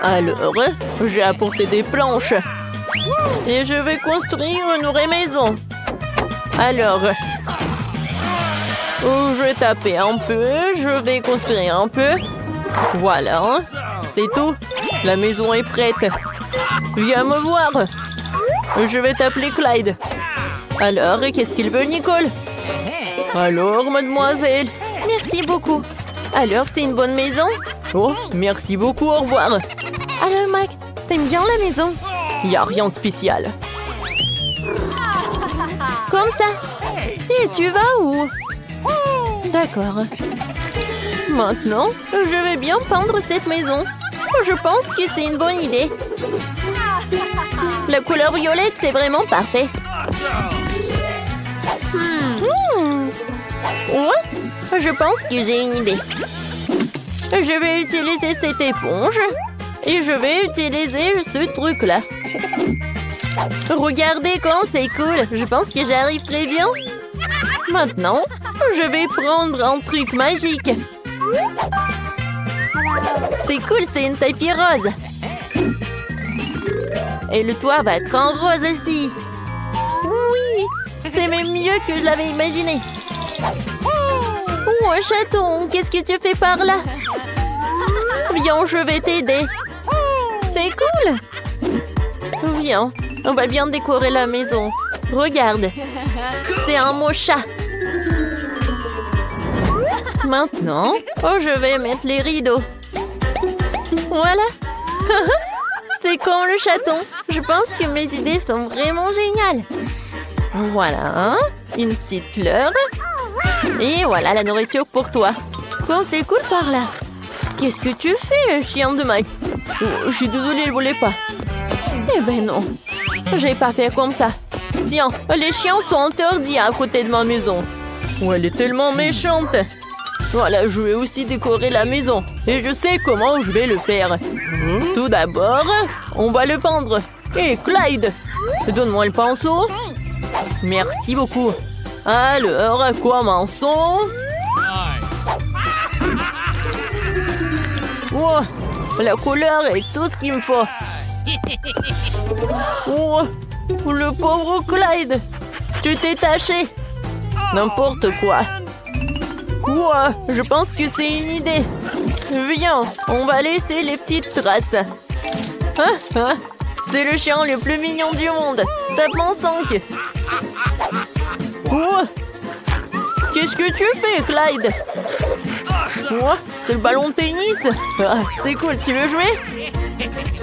Alors, j'ai apporté des planches. Et je vais construire une vraie maison. Alors, je vais taper un peu. Je vais construire un peu. Voilà, c'est tout. La maison est prête. Viens me voir. Je vais t'appeler Clyde. Alors, qu'est-ce qu'il veut, Nicole? Alors, mademoiselle? Merci beaucoup. Alors, c'est une bonne maison? Oh, merci beaucoup, au revoir. Alors, Mike, t'aimes bien la maison? Y a rien de spécial. Comme ça. Et tu vas où? D'accord. Maintenant, je vais bien peindre cette maison. Je pense que c'est une bonne idée. La couleur violette, c'est vraiment parfait. Ouais, je pense que j'ai une idée. Je vais utiliser cette éponge et je vais utiliser ce truc-là. Regardez comme c'est cool. Je pense que j'arrive très bien. Maintenant, je vais prendre un truc magique. C'est cool, c'est une tapis rose. Et le toit va être en rose aussi. Oui, c'est même mieux que je l'avais imaginé. Oh, un chaton, qu'est-ce que tu fais par là? Viens, je vais t'aider. C'est cool. Viens, on va bien décorer la maison. Regarde, c'est un mot chat. Maintenant, je vais mettre les rideaux. Voilà. C'est comme le chaton. Je pense que mes idées sont vraiment géniales. Voilà, une petite fleur. Et voilà la nourriture pour toi. Quand c'est cool par là. Qu'est-ce que tu fais, chien de Mike? Oh, je suis désolée, elle voulait pas. Eh ben non, j'ai pas fait comme ça. Tiens, les chiens sont interdits à côté de ma maison. Oh, elle est tellement méchante. Voilà, je vais aussi décorer la maison. Et je sais comment je vais le faire. Tout d'abord, on va le peindre. Hé, Clyde, donne-moi le pinceau. Merci beaucoup. Alors, commençons. Oh, la couleur est tout ce qu'il me faut. Oh, le pauvre Clyde. Tu t'es taché. N'importe quoi. Wow, je pense que c'est une idée. Viens, on va laisser les petites traces. C'est le chien le plus mignon du monde. Tape mon 5. Wow. Qu'est-ce que tu fais, Clyde? Wow, c'est le ballon de tennis. C'est cool, tu veux jouer?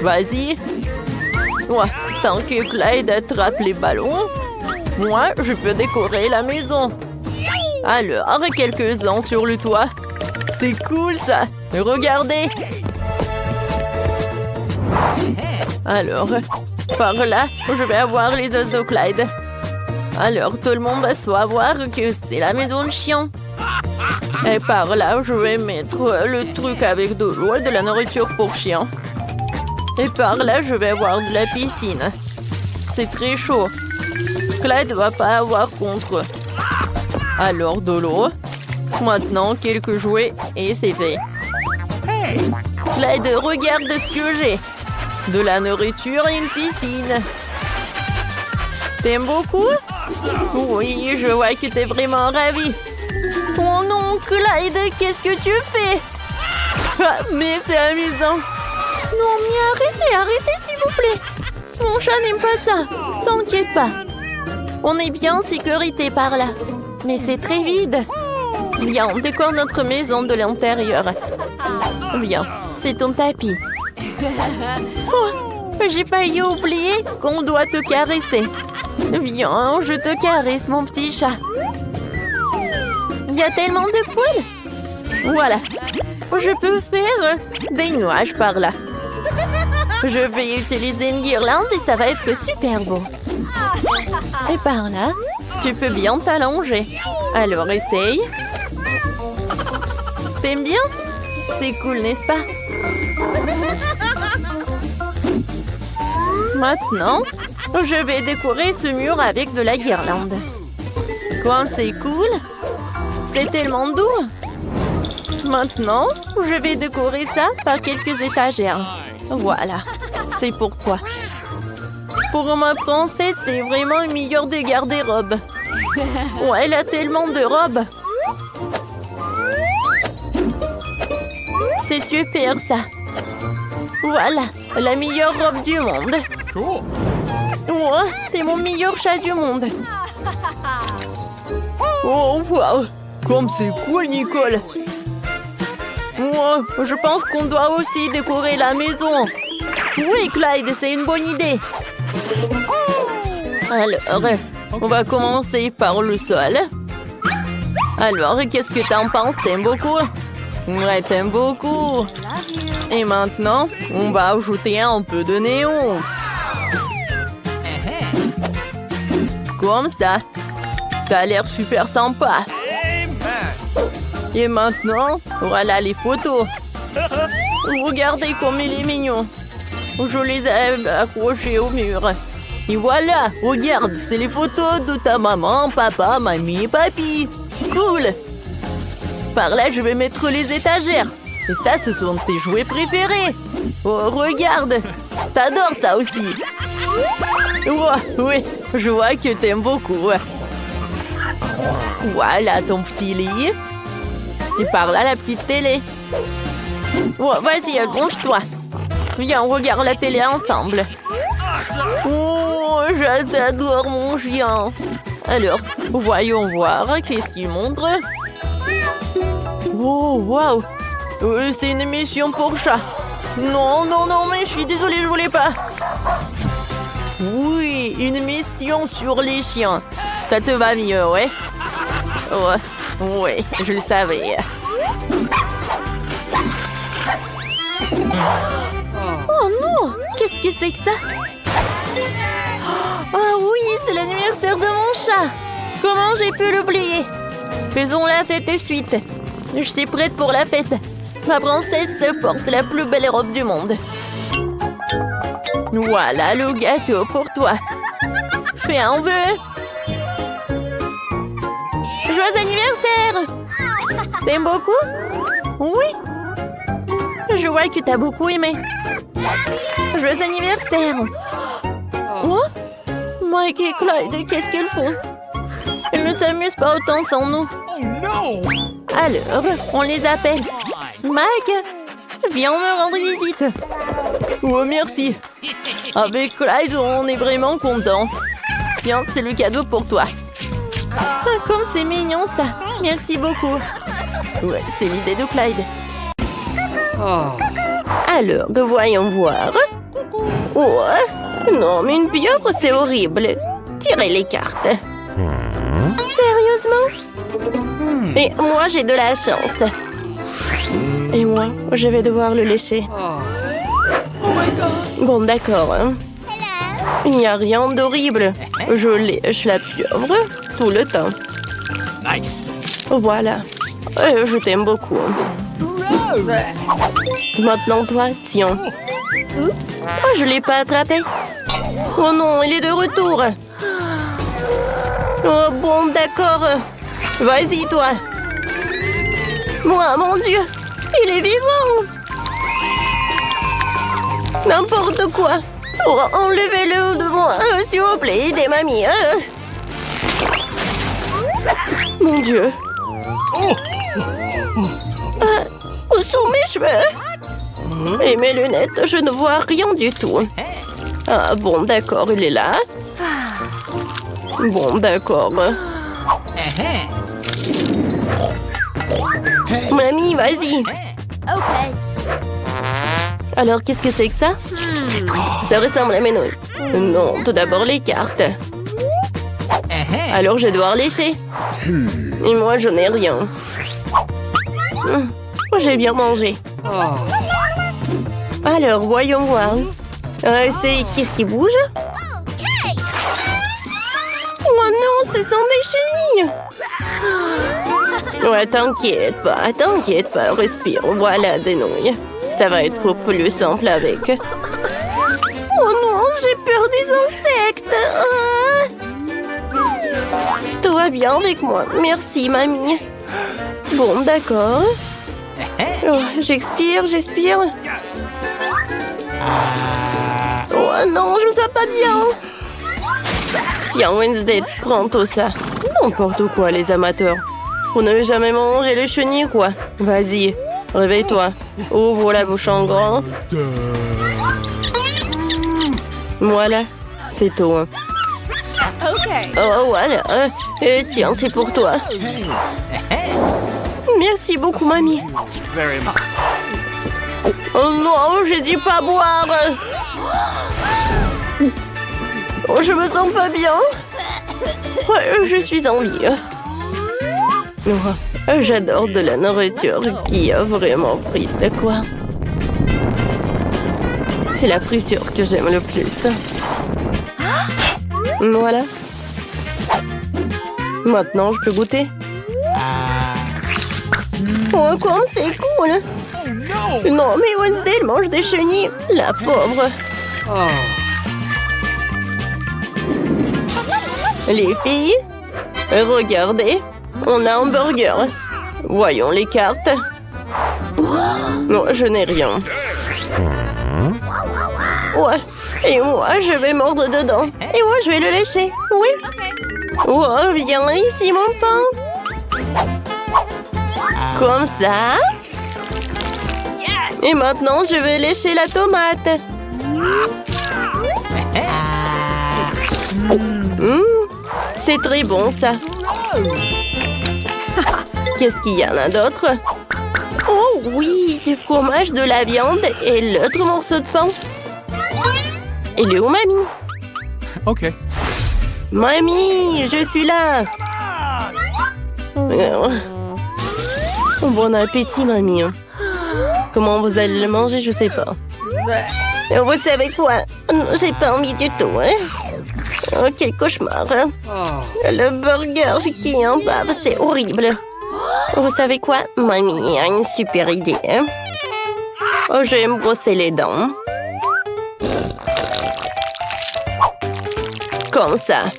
Vas-y. Ouais, tant que Clyde attrape les ballons, moi, je peux décorer la maison. Alors, quelques-uns sur le toit. C'est cool, ça. Regardez. Alors, par là, je vais avoir les os de Clyde. Alors, tout le monde va savoir que c'est la maison de chien. Et par là, je vais mettre le truc avec de l'eau et de la nourriture pour chien. Et par là, je vais avoir de la piscine. C'est très chaud. Clyde ne va pas avoir contre. Alors, de l'eau. Maintenant, quelques jouets et c'est fait. Clyde, regarde ce que j'ai. De la nourriture et une piscine. T'aimes beaucoup? Oui, je vois que t'es vraiment ravi. Oh non, Clyde, qu'est-ce que tu fais? Mais c'est amusant. Non, mais arrêtez s'il vous plaît. Mon chat n'aime pas ça. T'inquiète pas. On est bien en sécurité par là. Mais c'est très vide. Viens, on décore notre maison de l'intérieur. Viens, c'est ton tapis. Oh, j'ai failli oublier qu'on doit te caresser. Viens, je te caresse, mon petit chat. Il y a tellement de poils. Voilà. Je peux faire des nuages par là. Je vais utiliser une guirlande et ça va être super beau. Et par là, tu peux bien t'allonger. Alors, essaye. T'aimes bien? C'est cool, n'est-ce pas? Maintenant, je vais décorer ce mur avec de la guirlande. Quoi, c'est cool? C'est tellement doux. Maintenant, je vais décorer ça par quelques étagères. Voilà, c'est pour toi. Pour ma princesse, c'est vraiment une meilleure des garde-robes. Oh, elle a tellement de robes. C'est super, ça. Voilà, la meilleure robe du monde. Cool. Oh, t'es mon meilleur chat du monde. Oh, wow. Comme c'est cool, Nicole. Oh, je pense qu'on doit aussi décorer la maison. Oui, Clyde, c'est une bonne idée. Alors, on va commencer par le sol. Alors, qu'est-ce que t'en penses? T'aimes beaucoup? Ouais, t'aimes beaucoup. Et maintenant, on va ajouter un peu de néon. Comme ça. Ça a l'air super sympa. Et maintenant, voilà les photos. Regardez comme il est mignon. Je les ai accrochées au mur. Et voilà, regarde, c'est les photos de ta maman, papa, mamie et papy. Cool. Par là, je vais mettre les étagères. Et ça, ce sont tes jouets préférés. Oh, regarde. T'adores ça aussi. Oh, oui, je vois que t'aimes beaucoup. Voilà ton petit lit. Et par là, la petite télé. Oh, vas-y, allonge-toi. Viens, on regarde la télé ensemble. Oh, je t'adore, mon chien. Alors, voyons voir. Qu'est-ce qu'il montre? Oh, waouh. C'est une émission pour chat. Non, non, non, mais je suis désolée, je voulais pas. Oui, une émission sur les chiens. Ça te va mieux, ouais? Ouais, ouais, je le savais. Oh non! Qu'est-ce que c'est que ça? Ah oui, c'est l'anniversaire de mon chat! Comment j'ai pu l'oublier? Faisons la fête de suite. Je suis prête pour la fête. Ma princesse porte la plus belle robe du monde. Voilà le gâteau pour toi. Fais un vœu. Joyeux anniversaire! T'aimes beaucoup? Oui. Je vois que t'as beaucoup aimé. Joyeux anniversaire! Oh? Mike et Clyde, qu'est-ce qu'ils font? Ils ne s'amusent pas autant sans nous. Oh no! Alors, on les appelle. Mike, viens me rendre visite. Oh, merci. Avec Clyde, on est vraiment content. Tiens, c'est le cadeau pour toi. Ah, comme c'est mignon ça. Merci beaucoup. Ouais, c'est l'idée de Clyde. Alors, voyons voir. Oh, non, mais une pieuvre, c'est horrible. Tirez les cartes. Sérieusement? Et moi, j'ai de la chance. Et moi, je vais devoir le lécher. Bon, d'accord. Hein. Il n'y a rien d'horrible. Je lèche la pieuvre tout le temps. Nice. Voilà. Je t'aime beaucoup. Maintenant, toi, tiens. Oh, je ne l'ai pas attrapé. Oh non, il est de retour. Oh bon, d'accord. Vas-y, toi. Moi, mon Dieu, il est vivant. N'importe quoi. Oh, enlevez-le de moi, s'il vous plaît, aidez mamie. Mon Dieu. Où sont mes cheveux? Et mes lunettes, je ne vois rien du tout. Ah bon, d'accord, il est là. Bon, d'accord. Mamie, vas-y. Ok. Alors, qu'est-ce que c'est que ça? Ça ressemble à mes nouilles. Non, tout d'abord les cartes. Alors, je vais devoir lécher. Et moi, je n'ai rien. Oh, j'ai bien mangé. Alors, voyons voir. C'est... Qu'est-ce qui bouge? Oh non, ce sont des chenilles! Ouais, t'inquiète pas, respire. Voilà des nouilles. Ça va être plus simple avec. Oh non, j'ai peur des insectes! Tout va bien avec moi. Merci, mamie. Bon, d'accord. Oh, j'expire. Oh non, je me sens pas bien. Tiens, Wednesday, prends tout ça. N'importe quoi, les amateurs. Vous n'avez jamais mangé le chenille, quoi. Vas-y, réveille-toi. Ouvre la bouche en grand. Voilà, c'est tout. Oh, voilà. Et tiens, c'est pour toi. Merci beaucoup, mamie. Very much. Oh non, j'ai dit pas boire. Oh, je me sens pas bien. Ouais, je suis en vie. Oh, j'adore de la nourriture qui a vraiment pris de quoi. C'est la friture que j'aime le plus. Voilà. Maintenant, je peux goûter. Oh, comme c'est cool. Oh no! Non, mais Wednesday, elle mange des chenilles. La pauvre. Oh. Les filles, regardez, on a un burger. Voyons les cartes. Non, je n'ai rien. Ouais, et moi, je vais mordre dedans. Et moi, je vais le lécher. Oui. Oh, viens ici, mon pain. Comme ça. Et maintenant, je vais lécher la tomate. C'est très bon, ça. Qu'est-ce qu'il y en a d'autre? Oh oui, du fromage, de la viande et l'autre morceau de pain. Il est où, mamie? Okay. Mamie, je suis là. Bon appétit, mamie. Comment vous allez le manger, je sais pas. Vous savez quoi? J'ai pas envie du tout, hein? Oh, quel cauchemar. Le burger qui est en bas, c'est horrible. Vous savez quoi? Mamie a une super idée. Oh, je vais me brosser les dents. Comme ça.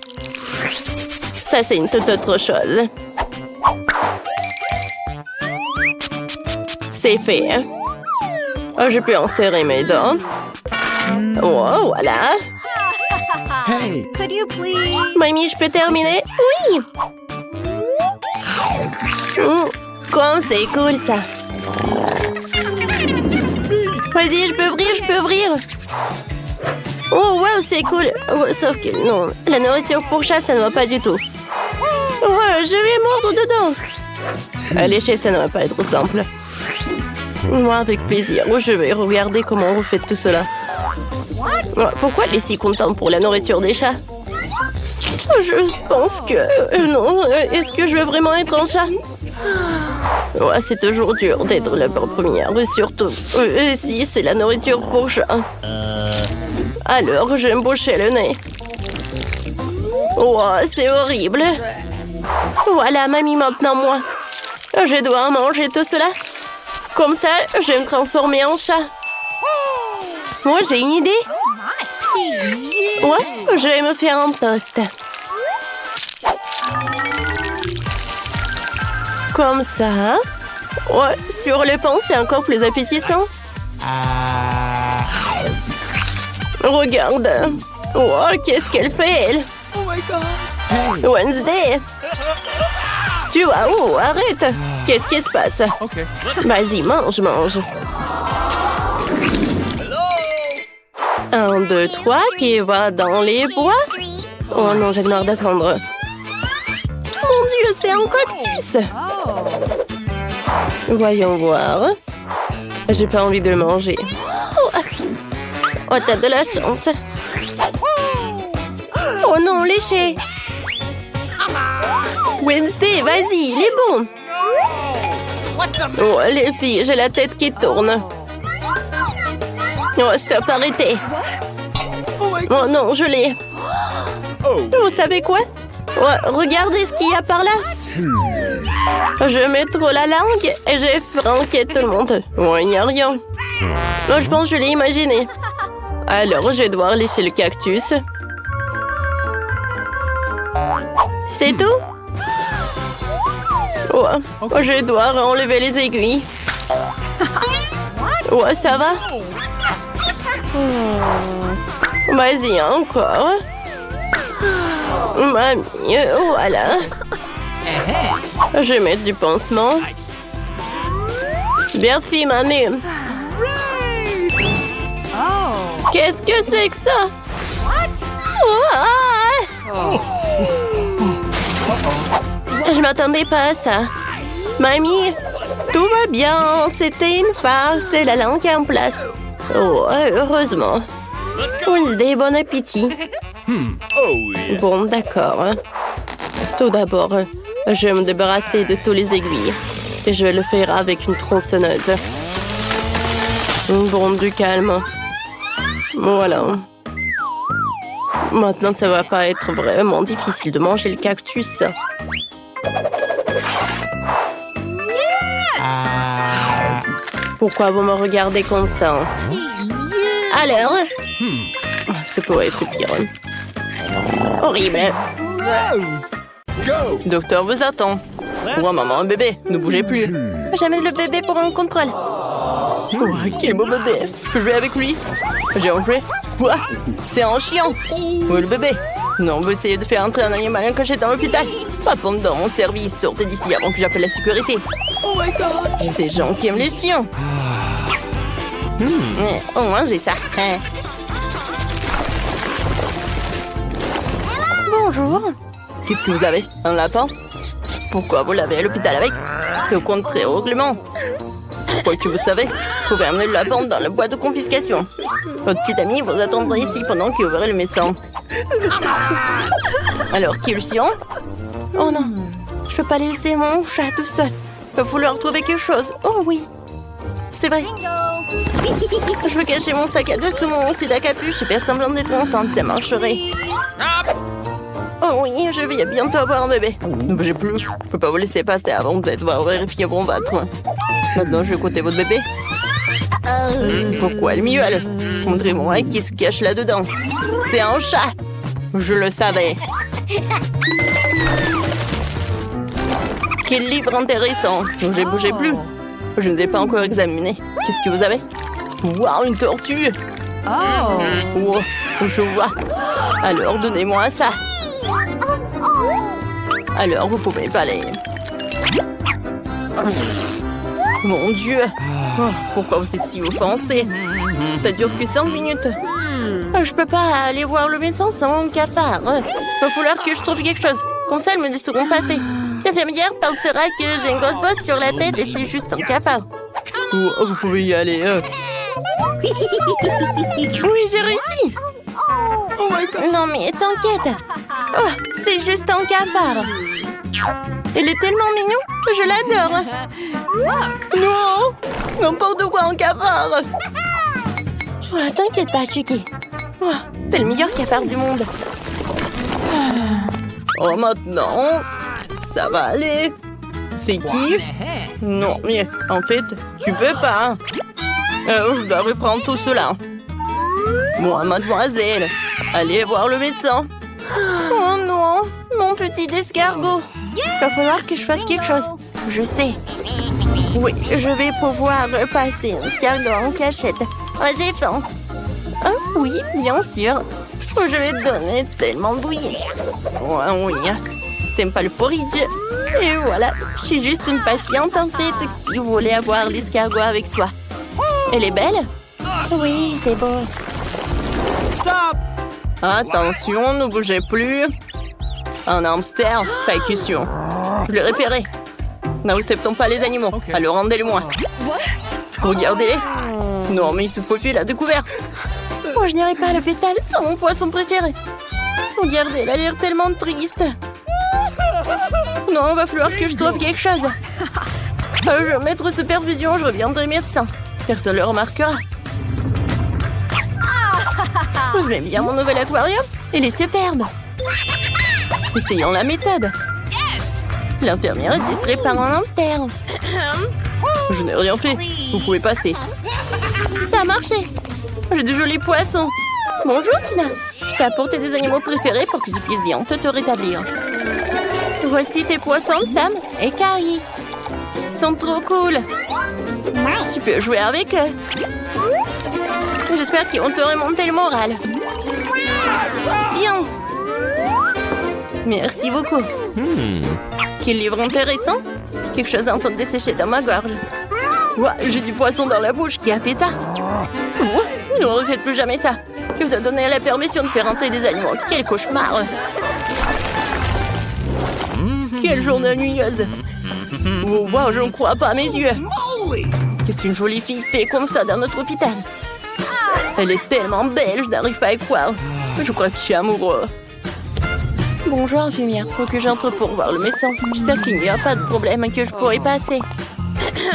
Ça, c'est une toute autre chose. C'est fait. Oh, je peux en serrer mes dents. Oh, voilà. Hey! Could you please? Mamie, je peux terminer? Oui! Comme c'est cool, ça. Vas-y, je peux ouvrir. Oh, wow, c'est cool. Oh, sauf que non, la nourriture pour chat, ça ne va pas du tout. Ouais, je vais mordre dedans. À lécher, ça ne va pas être simple. Moi, avec plaisir. Je vais regarder comment vous faites tout cela. Pourquoi elle est si contente pour la nourriture des chats? Je pense que... non, est-ce que je veux vraiment être un chat? Ouais, c'est toujours dur d'être la première, surtout si c'est la nourriture pour chat. Alors, je vais me boucher le nez. Oh, c'est horrible. Voilà, mamie, maintenant moi. Je dois manger tout cela. Comme ça, je vais me transformer en chat. Moi, j'ai une idée. Ouais, je vais me faire un toast. Comme ça. Ouais, sur le pain, c'est encore plus appétissant. Regarde. Oh, qu'est-ce qu'elle fait, elle? Oh my god! Wednesday. Tu vas où? Arrête. Qu'est-ce qui se passe? Okay. Vas-y, mange. 1, 2, 3, qui va dans les bois? Oh non, j'ai marre d'attendre. Mon Dieu, c'est un cactus! Voyons voir. J'ai pas envie de le manger. Oh, t'as de la chance. Oh non, léché! Wednesday, vas-y, il est bon! Oh, les filles, j'ai la tête qui tourne. Oh, stop, arrêtez! Oh non, je l'ai. Vous savez quoi? Ouais, regardez ce qu'il y a par là. Je mets trop la langue et j'ai franqué tout le monde. Ouais, il n'y a rien. Oh, je pense que je l'ai imaginé. Alors, je vais devoir lécher le cactus. C'est tout? Ouais, je vais devoir enlever les aiguilles. Ouais, ça va? Vas-y, encore. Mamie, voilà. Je vais mettre du pansement. Merci, mamie. Qu'est-ce que c'est que ça? Je m'attendais pas à ça. Mamie, tout va bien. C'était une farce. C'est la langue en place. Oh, heureusement. Une idée, bon appétit. Bon, d'accord. Tout d'abord, je vais me débarrasser de tous les aiguilles. Et je vais le faire avec une tronçonneuse. Bon, du calme. Voilà. Maintenant, ça va pas être vraiment difficile de manger le cactus. Pourquoi vous me regardez comme ça? Alors? Ça pourrait être pire. Horrible. Docteur vous attend. Ouais, maman, un bébé. Ne bougez plus. Jamais le bébé pour un contrôle. Oh, quel beau bébé. Je peux jouer avec lui? J'ai enlevé. Quoi? C'est un chien. Où est le bébé? Non, vous essayez de faire entrer un animal caché dans l'hôpital. Pas pendant mon service. Sortez d'ici avant que j'appelle la sécurité. Oh my god. Ces gens qui aiment les chiens. Au moins, j'ai ça. Bonjour. Qu'est-ce que vous avez? Un lapin? Pourquoi vous l'avez à l'hôpital avec? C'est au contraire au règlement. Quoi que vous savez, vous pouvez amener le lapin dans la boîte de confiscation. Votre petit ami vous attendra ici pendant qu'il ouvre le médecin. Alors, qui est le chien? Oh non, je peux pas laisser mon chat tout seul. Il va falloir trouver quelque chose. Oh oui, c'est vrai. Je veux cacher mon sac à dos sous mon sud à capuche et faire semblant d'être enceinte, ça marcherait. Oh oui, je vais bientôt avoir un bébé. Ne bougez plus, je peux pas vous laisser passer avant de devoir vérifier mon ventre. Maintenant, je vais côté votre bébé. Pourquoi elle miaule? Montrez-moi qui se cache là-dedans. C'est un chat. Je le savais. Quel livre intéressant. J'ai bougé plus. Je ne l'ai pas encore examiné. Qu'est-ce que vous avez? Waouh, une tortue. Oh, je vois. Alors, donnez-moi ça. Alors, vous pouvez pas aller. Mon Dieu. Oh, pourquoi vous êtes si offensé? Ça dure que 5 minutes. Je peux pas aller voir le médecin sans mon cafard. Va falloir que je trouve quelque chose. Comme ça, elles me laisseront passer. L'infirmière pensera que j'ai une grosse bosse sur la tête et c'est juste un cafard. Oh, vous pouvez y aller. Oui, j'ai réussi. Oh my God. Non mais t'inquiète. Oh, c'est juste un cafard. Il est tellement mignon, je l'adore. Non, n'importe quoi, un cafard. Oh, t'inquiète pas, Chucky. Oh, t'es le meilleur cafard du monde. Oh, maintenant, ça va aller. C'est qui? Non, mais en fait, tu peux pas. Je dois reprendre tout cela. Moi, mademoiselle, allez voir le médecin. Oh non, mon petit escargot. Il va falloir que je fasse quelque chose. Je sais. Oui, je vais pouvoir passer un escargot en cachette. Oh, j'ai faim. Oh, oui, bien sûr. Je vais te donner tellement de bouillie. Oh, oui. T'aimes pas le porridge? Et voilà, je suis juste une patiente en fait qui voulait avoir l'escargot avec soi. Elle est belle? Oui, c'est beau. Stop! Attention, ne bougez plus. Un hamster? Pas question. Je l'ai repéré. N'acceptons pas les animaux. Okay. Alors rendez-le-moi. Regardez-les. Non, mais il se faufile à découvert. Oh, je n'irai pas à l'hôpital sans mon poisson préféré. Regardez, elle a l'air tellement triste. Non, il va falloir que je trouve quelque chose. Je vais mettre sous perfusion, je reviendrai médecin. Personne ne le remarquera. Vous aimez bien mon nouvel aquarium? Il est superbe. Essayons la méthode. L'infirmière est distraite par un hamster. Je n'ai rien fait. Vous pouvez passer. Ça a marché. J'ai de jolis poissons. Bonjour, Tina. Je t'ai apporté des animaux préférés pour que tu puisses bien te rétablir. Voici tes poissons, Sam et Carrie. Ils sont trop cool. Tu peux jouer avec eux. Je J'espère qu'ils vont te remonter le moral. Tiens. Merci beaucoup. Quel livre intéressant. Quelque chose est en train de dessécher dans ma gorge. Ouah, j'ai du poisson dans la bouche. Qui a fait ça? Ne refaites plus jamais ça. Qui vous a donné la permission de faire entrer des animaux? Quel cauchemar. Quelle journée ennuyeuse. Oh, wow, je ne crois pas à mes yeux. Qu'est-ce qu'une jolie fille fait comme ça dans notre hôpital? Elle est tellement belle, je n'arrive pas à y croire. Je crois que je suis amoureux. Bonjour, infirmière. Faut que j'entre pour voir le médecin. J'espère qu'il n'y a pas de problème et que je pourrai passer.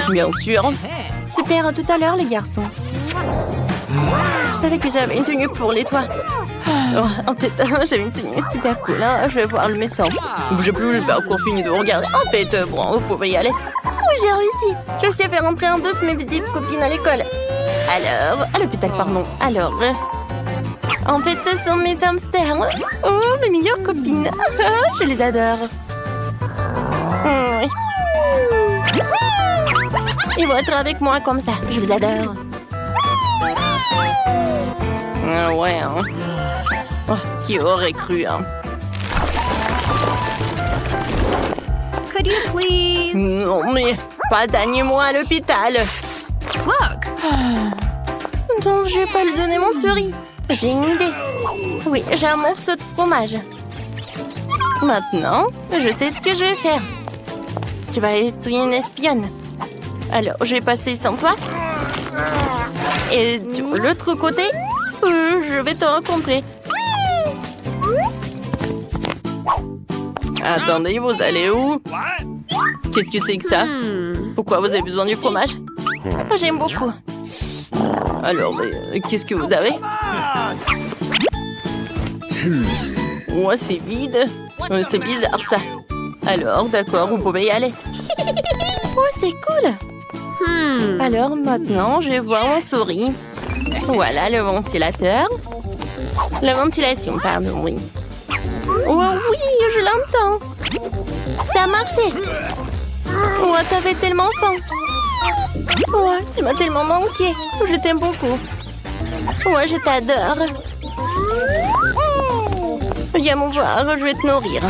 Bien sûr. Super, à tout à l'heure, les garçons. Je savais que j'avais une tenue pour les toits. Oh, en fait, j'avais une tenue super cool. Hein. Je vais voir le médecin. Bougez plus, j'ai pas encore fini de vous regarder. En fait, bon, vous pouvez y aller. Oui, j'ai réussi. Je sais faire entrer en douce mes petites copines à l'école. Alors, à l'hôpital, pardon. Alors, en fait, ce sont mes hamsters. Oh, mes meilleures copines. Je les adore. Oui. Ils vont être avec moi comme ça. Je les adore. Ouais, hein. Oh, qui aurait cru, hein. Could you please? Non, mais pas moi à l'hôpital. Look. Donc, je vais pas lui donner mon souris. J'ai une idée. Oui, j'ai un morceau de fromage. Maintenant, je sais ce que je vais faire. Tu vas être une espionne. Alors, je vais passer sans toi. Et de l'autre côté, je vais te rencontrer. Attendez, vous allez où? Qu'est-ce que c'est que ça? Pourquoi vous avez besoin du fromage? J'aime beaucoup. Alors, mais qu'est-ce que vous avez? Ouais, c'est vide. C'est bizarre, ça. Alors, d'accord, vous pouvez y aller. Oh, c'est cool. Alors, maintenant, je vais voir mon souris. Voilà, le ventilateur. La ventilation, pardon, oui. Oh oui, je l'entends. Ça a marché. Oh, t'as fait tellement faim. Oh, tu m'as tellement manqué. Je t'aime beaucoup. Ouais, je t'adore. Viens me voir, je vais te nourrir.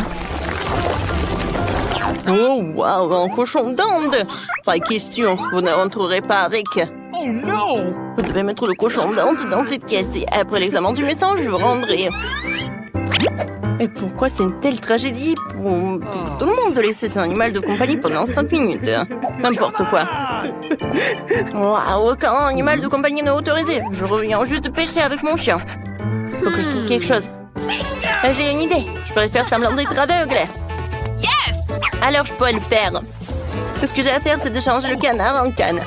Oh, waouh, un cochon d'Inde. Pas question, vous ne rentrerez pas avec. Oh non! Vous devez mettre le cochon d'Inde dans cette caisse et après l'examen du médecin, je vous rendrai. Et pourquoi c'est une telle tragédie pour tout le monde de laisser son animal de compagnie pendant 5 minutes? N'importe quoi. Waouh, aucun animal de compagnie n'est autorisé. Je reviens juste de pêcher avec mon chien. Faut que je trouve quelque chose. J'ai une idée. Je pourrais faire semblant d'être aveugle. Yes! Alors je pourrais le faire. Tout ce que j'ai à faire, c'est de changer le canard en canne.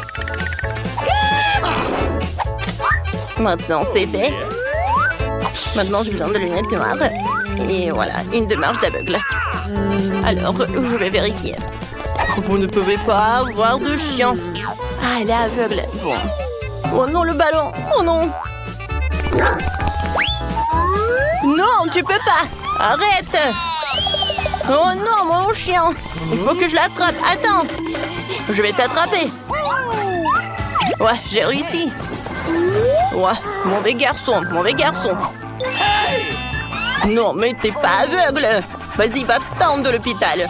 Maintenant, c'est fait. Maintenant, j'ai besoin de lunettes noires. Et voilà, une démarche d'aveugle. Alors, je vais vérifier. Vous ne pouvez pas avoir de chien. Ah, elle est aveugle. Bon. Oh non, le ballon. Oh non. Non, tu peux pas. Arrête. Oh non, mon chien. Il faut que je l'attrape. Attends. Je vais t'attraper. Ouais, j'ai réussi. Ouais, mauvais garçon, mauvais garçon. Non, mais t'es pas aveugle. Vas-y, va-t'en de l'hôpital.